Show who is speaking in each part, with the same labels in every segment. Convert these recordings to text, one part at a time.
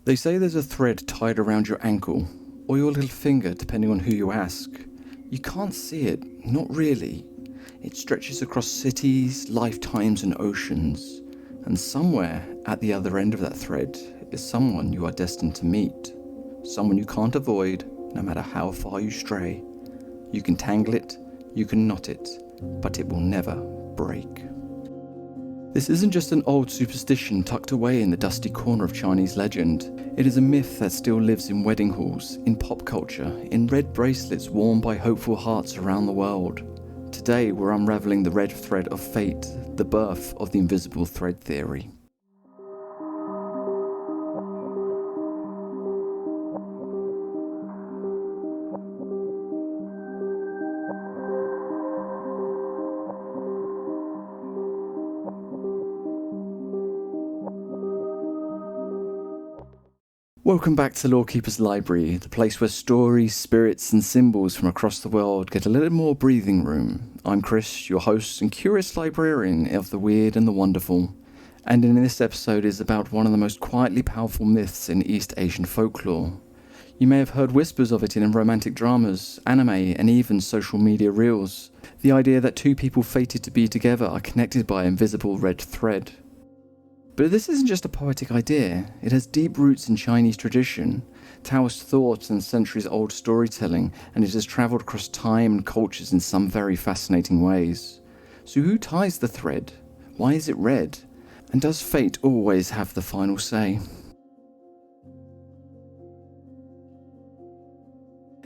Speaker 1: They say there's a thread tied around your ankle, or your little finger depending on who you ask. You can't see it, not really. It stretches across cities, lifetimes and oceans, and somewhere at the other end of that thread is someone you are destined to meet. Someone you can't avoid, no matter how far you stray. You can tangle it, you can knot it, but it will never break. This isn't just an old superstition tucked away in the dusty corner of Chinese legend. It is a myth that still lives in wedding halls, in pop culture, in red bracelets worn by hopeful hearts around the world. Today we're unravelling the red thread of fate, the birth of the invisible thread theory. Welcome back to Lorekeepers Library, the place where stories, spirits and symbols from across the world get a little more breathing room. I'm Kriss, your host and curious librarian of the weird and the wonderful, and in this episode is about one of the most quietly powerful myths in East Asian folklore. You may have heard whispers of it in romantic dramas, anime and even social media reels. The idea that two people fated to be together are connected by an invisible red thread. But this isn't just a poetic idea, it has deep roots in Chinese tradition, Taoist thought and centuries-old storytelling, and it has travelled across time and cultures in some very fascinating ways. So who ties the thread? Why is it red? And does fate always have the final say?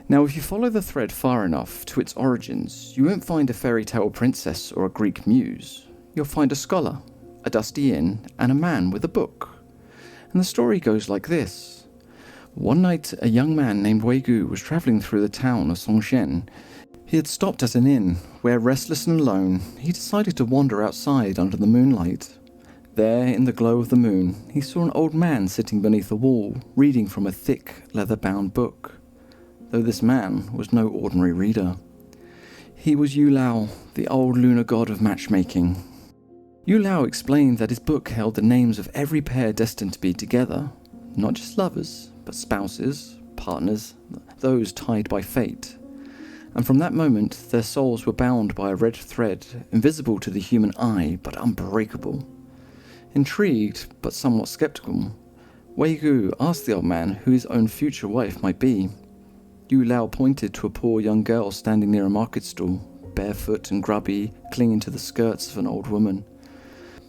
Speaker 1: Now, if you follow the thread far enough to its origins, you won't find a fairy tale princess or a Greek muse. You'll find a scholar, a dusty inn, and a man with a book. And the story goes like this. One night, a young man named Wei Gu was travelling through the town of Songshen. He had stopped at an inn, where, restless and alone, he decided to wander outside under the moonlight. There, in the glow of the moon, he saw an old man sitting beneath a wall, reading from a thick, leather-bound book. Though this man was no ordinary reader. He was Yue Lao, the old lunar god of matchmaking. Yue Lao explained that his book held the names of every pair destined to be together, not just lovers, but spouses, partners, those tied by fate. And from that moment, their souls were bound by a red thread, invisible to the human eye, but unbreakable. Intrigued, but somewhat skeptical, Wei Gu asked the old man who his own future wife might be. Yue Lao pointed to a poor young girl standing near a market stall, barefoot and grubby, clinging to the skirts of an old woman.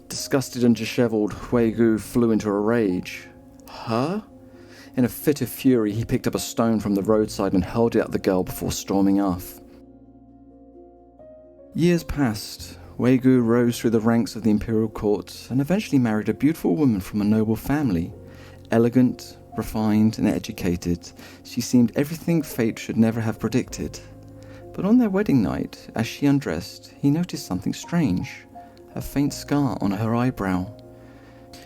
Speaker 1: Disgusted and dishevelled, Wei Gu flew into a rage. Her? In a fit of fury, he picked up a stone from the roadside and hurled it at the girl before storming off. Years passed. Wei Gu rose through the ranks of the imperial court and eventually married a beautiful woman from a noble family. Elegant, refined and educated, she seemed everything fate should never have predicted. But on their wedding night, as she undressed, he noticed something strange. A faint scar on her eyebrow.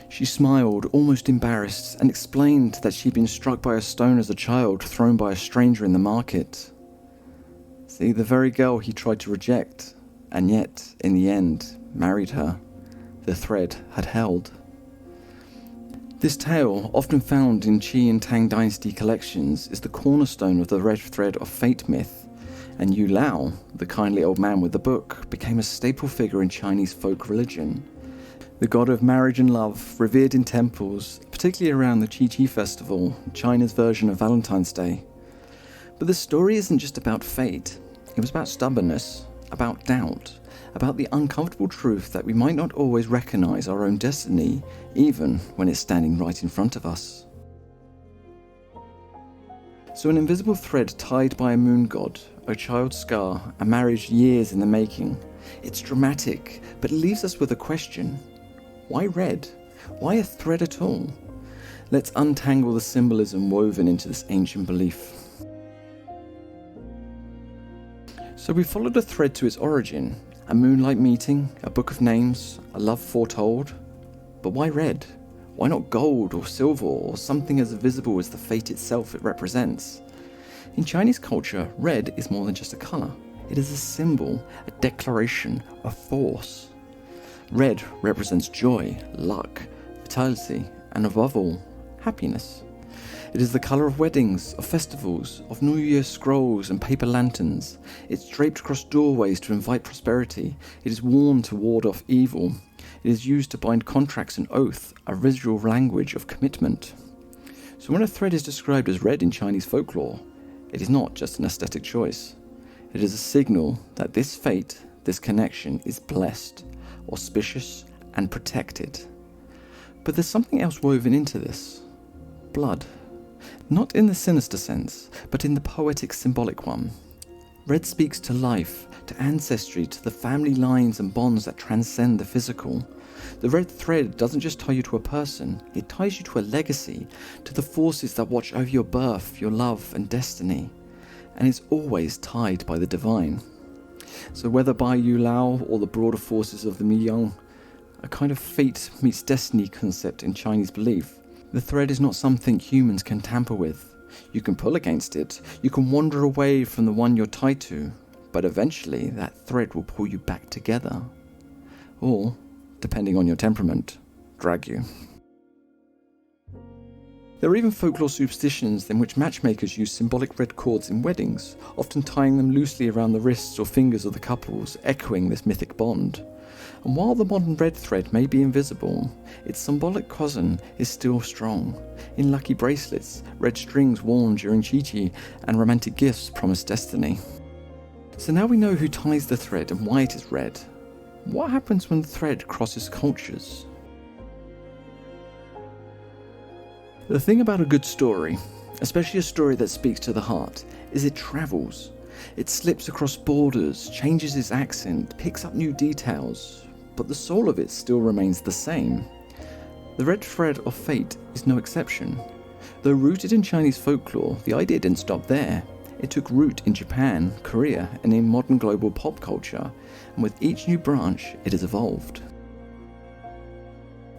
Speaker 1: She smiled, almost embarrassed, and explained that she'd been struck by a stone as a child thrown by a stranger in the market. See, the very girl he tried to reject, and yet, in the end, married her. The thread had held. This tale, often found in Qi and Tang dynasty collections, is the cornerstone of the red thread of fate myth. And Yue Lao, the kindly old man with the book, became a staple figure in Chinese folk religion. The god of marriage and love, revered in temples, particularly around the Qi festival, China's version of Valentine's Day. But the story isn't just about fate. It was about stubbornness, about doubt, about the uncomfortable truth that we might not always recognize our own destiny, even when it's standing right in front of us. So an invisible thread tied by a moon god, a child's scar, a marriage years in the making. It's dramatic, but it leaves us with a question. Why red? Why a thread at all? Let's untangle the symbolism woven into this ancient belief. So we followed a thread to its origin. A moonlight meeting, a book of names, a love foretold. But why red? Why not gold or silver or something as visible as the fate itself it represents? In Chinese culture, red is more than just a colour. It is a symbol, a declaration, a force. Red represents joy, luck, vitality, and above all, happiness. It is the colour of weddings, of festivals, of New Year's scrolls and paper lanterns. It's draped across doorways to invite prosperity. It is worn to ward off evil. It is used to bind contracts and oath, a visual language of commitment. So when a thread is described as red in Chinese folklore, it is not just an aesthetic choice. It is a signal that this fate, this connection, is blessed, auspicious, and protected. But there's something else woven into this. Blood. Not in the sinister sense, but in the poetic, symbolic one. Red speaks to life, to ancestry, to the family lines and bonds that transcend the physical. The red thread doesn't just tie you to a person, it ties you to a legacy, to the forces that watch over your birth, your love and destiny. And it's always tied by the divine. So whether by Yue Lao or the broader forces of the Miyang, a kind of fate meets destiny concept in Chinese belief, the thread is not something humans can tamper with. You can pull against it, you can wander away from the one you're tied to, but eventually that thread will pull you back together. Or, depending on your temperament, drag you. There are even folklore superstitions in which matchmakers use symbolic red cords in weddings, often tying them loosely around the wrists or fingers of the couples, echoing this mythic bond. And while the modern red thread may be invisible, its symbolic cousin is still strong. In lucky bracelets, red strings worn during Qi and romantic gifts promise destiny. So now we know who ties the thread and why it is red. What happens when the thread crosses cultures? The thing about a good story, especially a story that speaks to the heart, is it travels. It slips across borders, changes its accent, picks up new details, but the soul of it still remains the same. The red thread of fate is no exception. Though rooted in Chinese folklore, the idea didn't stop there. It took root in Japan, Korea, and in modern global pop culture, and with each new branch, it has evolved.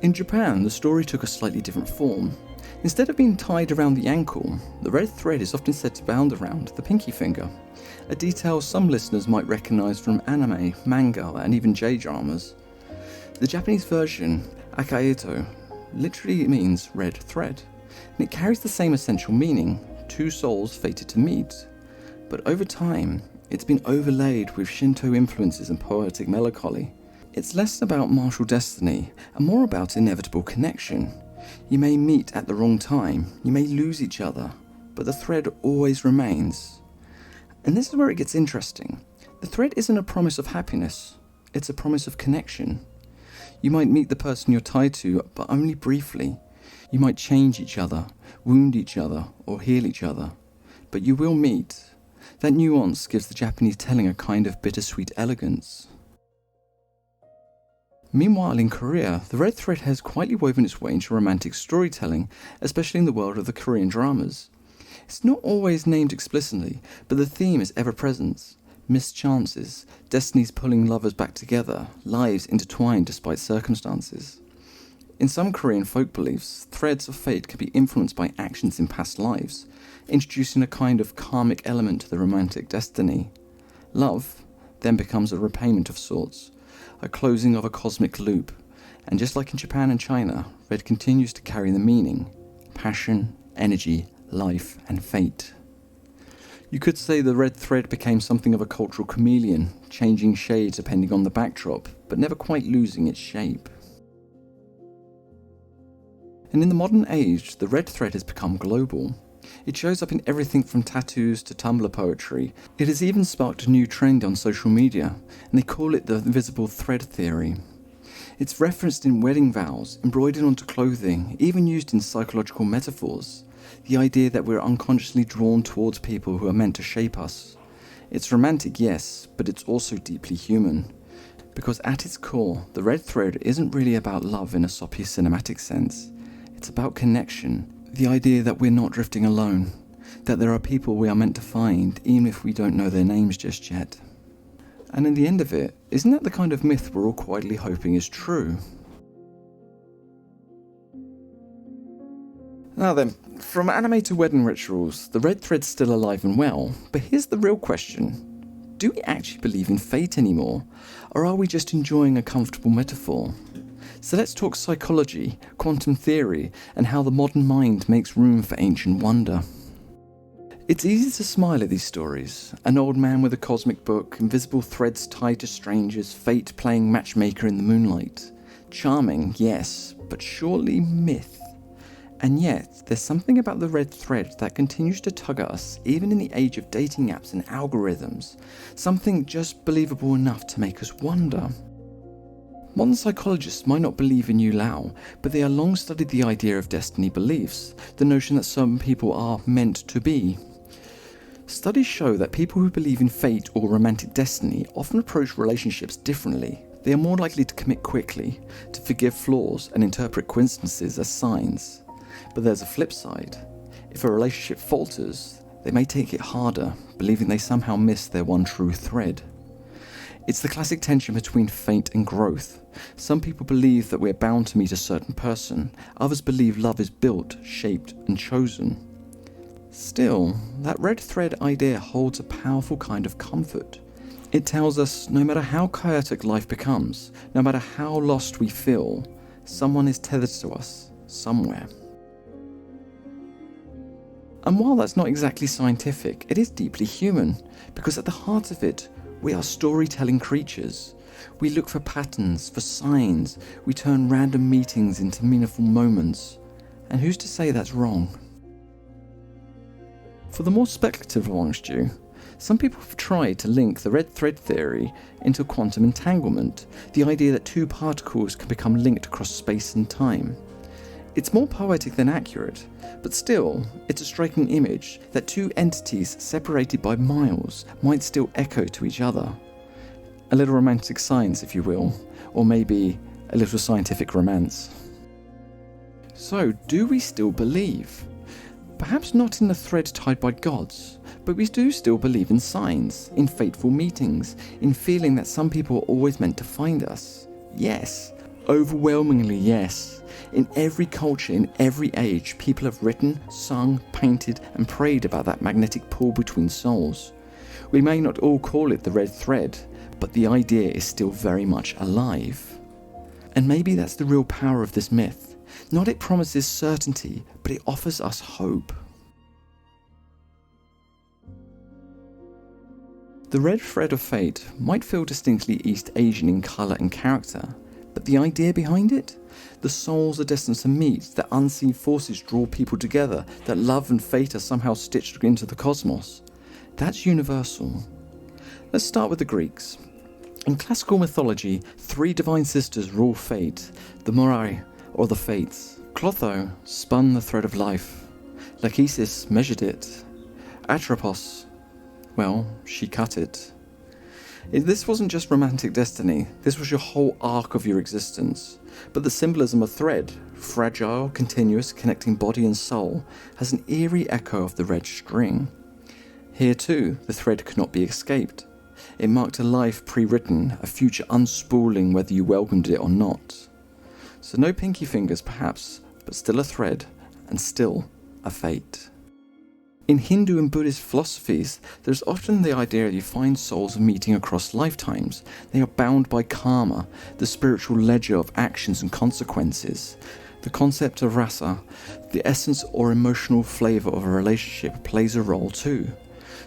Speaker 1: In Japan, the story took a slightly different form. Instead of being tied around the ankle, the red thread is often said to bound around the pinky finger, a detail some listeners might recognise from anime, manga, and even J-dramas. The Japanese version, akaeto, literally means red thread, and it carries the same essential meaning, two souls fated to meet. But over time, it's been overlaid with Shinto influences and poetic melancholy. It's less about martial destiny, and more about inevitable connection. You may meet at the wrong time, you may lose each other, but the thread always remains. And this is where it gets interesting. The thread isn't a promise of happiness, it's a promise of connection. You might meet the person you're tied to, but only briefly. You might change each other, wound each other, or heal each other. But you will meet. That nuance gives the Japanese telling a kind of bittersweet elegance. Meanwhile, in Korea, the red thread has quietly woven its way into romantic storytelling, especially in the world of the Korean dramas. It's not always named explicitly, but the theme is ever present. Missed chances, destinies pulling lovers back together, lives intertwined despite circumstances. In some Korean folk beliefs, threads of fate can be influenced by actions in past lives, introducing a kind of karmic element to the romantic destiny. Love then becomes a repayment of sorts, a closing of a cosmic loop, and just like in Japan and China, red continues to carry the meaning, passion, energy, life, and fate. You could say the red thread became something of a cultural chameleon, changing shades depending on the backdrop, but never quite losing its shape. And in the modern age, the red thread has become global. It shows up in everything from tattoos to Tumblr poetry. It has even sparked a new trend on social media, and they call it the invisible thread theory. It's referenced in wedding vows, embroidered onto clothing, even used in psychological metaphors. The idea that we're unconsciously drawn towards people who are meant to shape us. It's romantic, yes, but it's also deeply human. Because at its core, the red thread isn't really about love in a soppy cinematic sense. It's about connection. The idea that we're not drifting alone, that there are people we are meant to find, even if we don't know their names just yet. And in the end of it, isn't that the kind of myth we're all quietly hoping is true? Now then, from anime to wedding rituals, the red thread's still alive and well, but here's the real question. Do we actually believe in fate anymore, or are we just enjoying a comfortable metaphor? So let's talk psychology, quantum theory, and how the modern mind makes room for ancient wonder. It's easy to smile at these stories. An old man with a cosmic book, invisible threads tied to strangers, fate playing matchmaker in the moonlight. Charming, yes, but surely myth. And yet, there's something about the red thread that continues to tug at us, even in the age of dating apps and algorithms. Something just believable enough to make us wonder. Modern psychologists might not believe in Yue Lao, but they have long studied the idea of destiny beliefs, the notion that some people are meant to be. Studies show that people who believe in fate or romantic destiny often approach relationships differently. They are more likely to commit quickly, to forgive flaws and interpret coincidences as signs. But there's a flip side. If a relationship falters, they may take it harder, believing they somehow missed their one true thread. It's the classic tension between fate and growth. Some people believe that we're bound to meet a certain person, others believe love is built, shaped, and chosen. Still, that red thread idea holds a powerful kind of comfort. It tells us no matter how chaotic life becomes, no matter how lost we feel, someone is tethered to us, somewhere. And while that's not exactly scientific, it is deeply human, because at the heart of it, we are storytelling creatures. We look for patterns, for signs, we turn random meetings into meaningful moments. And who's to say that's wrong? For the more speculative amongst you, some people have tried to link the red thread theory into quantum entanglement, the idea that two particles can become linked across space and time. It's more poetic than accurate, but still, it's a striking image that two entities separated by miles might still echo to each other. A little romantic science, if you will, or maybe a little scientific romance. So, do we still believe? Perhaps not in the thread tied by gods, but we do still believe in signs, in fateful meetings, in feeling that some people are always meant to find us. Yes, overwhelmingly yes. In every culture, in every age, people have written, sung, painted, and prayed about that magnetic pull between souls. We may not all call it the red thread, but the idea is still very much alive. And maybe that's the real power of this myth. Not it promises certainty, but it offers us hope. The red thread of fate might feel distinctly East Asian in colour and character, but the idea behind it? The souls are destined to meet, that unseen forces draw people together, that love and fate are somehow stitched into the cosmos. That's universal. Let's start with the Greeks. In classical mythology, three divine sisters rule fate, the Moirai, or the Fates. Clotho spun the thread of life. Lachesis measured it. Atropos, well, she cut it. This wasn't just romantic destiny, this was your whole arc of your existence. But the symbolism of thread, fragile, continuous, connecting body and soul, has an eerie echo of the red string. Here too, the thread could not be escaped. It marked a life pre-written, a future unspooling whether you welcomed it or not. So no pinky fingers perhaps, but still a thread, and still a fate. In Hindu and Buddhist philosophies, there's often the idea that you find souls meeting across lifetimes. They are bound by karma, the spiritual ledger of actions and consequences. The concept of rasa, the essence or emotional flavour of a relationship, plays a role too.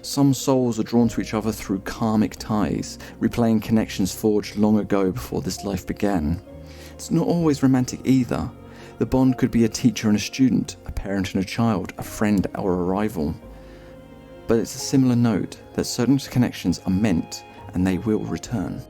Speaker 1: Some souls are drawn to each other through karmic ties, replaying connections forged long ago before this life began. It's not always romantic either. The bond could be a teacher and a student, a parent and a child, a friend or a rival. But it's a similar note that certain connections are meant and they will return.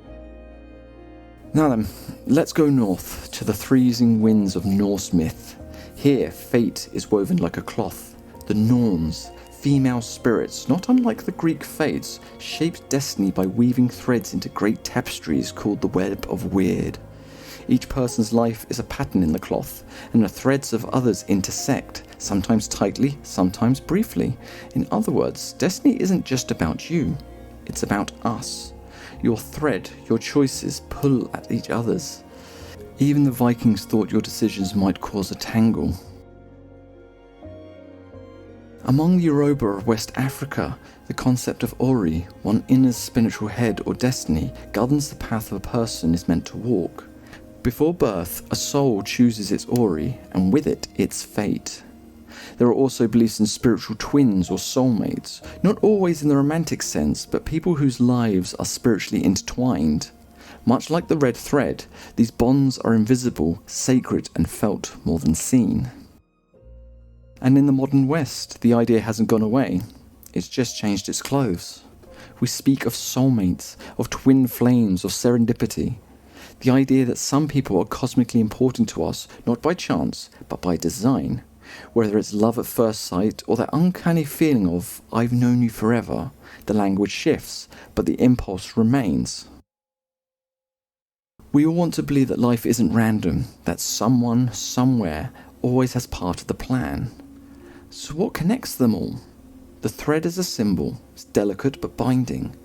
Speaker 1: Now then, let's go north to the freezing winds of Norse myth. Here, fate is woven like a cloth. The Norns, female spirits, not unlike the Greek fates, shaped destiny by weaving threads into great tapestries called the Web of Wyrd. Each person's life is a pattern in the cloth, and the threads of others intersect, sometimes tightly, sometimes briefly. In other words, destiny isn't just about you, it's about us. Your thread, your choices pull at each other's. Even the Vikings thought your decisions might cause a tangle. Among the Yoruba of West Africa, the concept of Ori, one inner spiritual head or destiny, governs the path a person is meant to walk. Before birth, a soul chooses its ori, and with it, its fate. There are also beliefs in spiritual twins or soulmates, not always in the romantic sense, but people whose lives are spiritually intertwined. Much like the red thread, these bonds are invisible, sacred, and felt more than seen. And in the modern West, the idea hasn't gone away. It's just changed its clothes. We speak of soulmates, of twin flames, of serendipity. The idea that some people are cosmically important to us, not by chance, but by design. Whether it's love at first sight or that uncanny feeling of, I've known you forever, the language shifts, but the impulse remains. We all want to believe that life isn't random, that someone, somewhere, always has part of the plan. So what connects them all? The thread is a symbol, it's delicate but binding.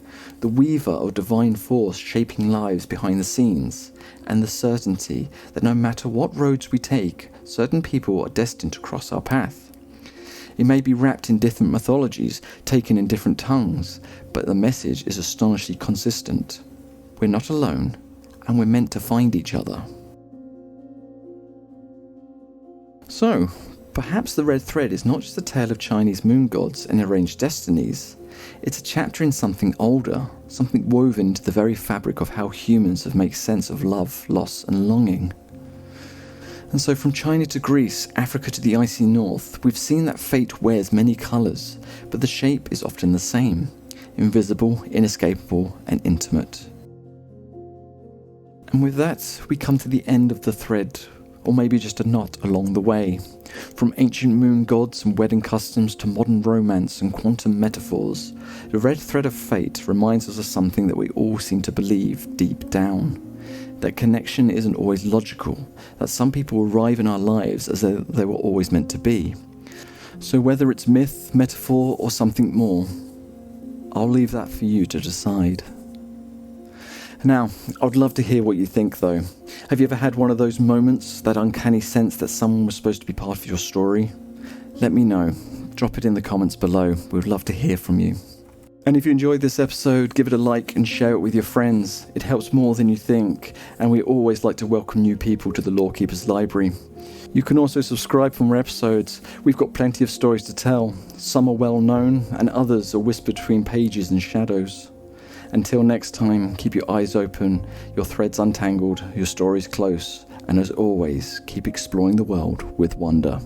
Speaker 1: The weaver of divine force shaping lives behind the scenes, and the certainty that no matter what roads we take, certain people are destined to cross our path. It may be wrapped in different mythologies, taken in different tongues, but the message is astonishingly consistent. We're not alone, and we're meant to find each other. So, perhaps the red thread is not just a tale of Chinese moon gods and arranged destinies. It's a chapter in something older, something woven into the very fabric of how humans have made sense of love, loss, and longing. And so from China to Greece, Africa to the icy north, we've seen that fate wears many colours, but the shape is often the same: invisible, inescapable, and intimate. And with that, we come to the end of the thread, or maybe just a knot along the way. From ancient moon gods and wedding customs to modern romance and quantum metaphors, the red thread of fate reminds us of something that we all seem to believe deep down. That connection isn't always logical, that some people arrive in our lives as though they were always meant to be. So whether it's myth, metaphor, or something more, I'll leave that for you to decide. Now, I'd love to hear what you think though. Have you ever had one of those moments, that uncanny sense that someone was supposed to be part of your story? Let me know. Drop it in the comments below. We'd love to hear from you. And if you enjoyed this episode, give it a like and share it with your friends. It helps more than you think, and we always like to welcome new people to the Lorekeepers Library. You can also subscribe for more episodes. We've got plenty of stories to tell. Some are well known, and others are whispered between pages and shadows. Until next time, keep your eyes open, your threads untangled, your stories close, and as always, keep exploring the world with wonder.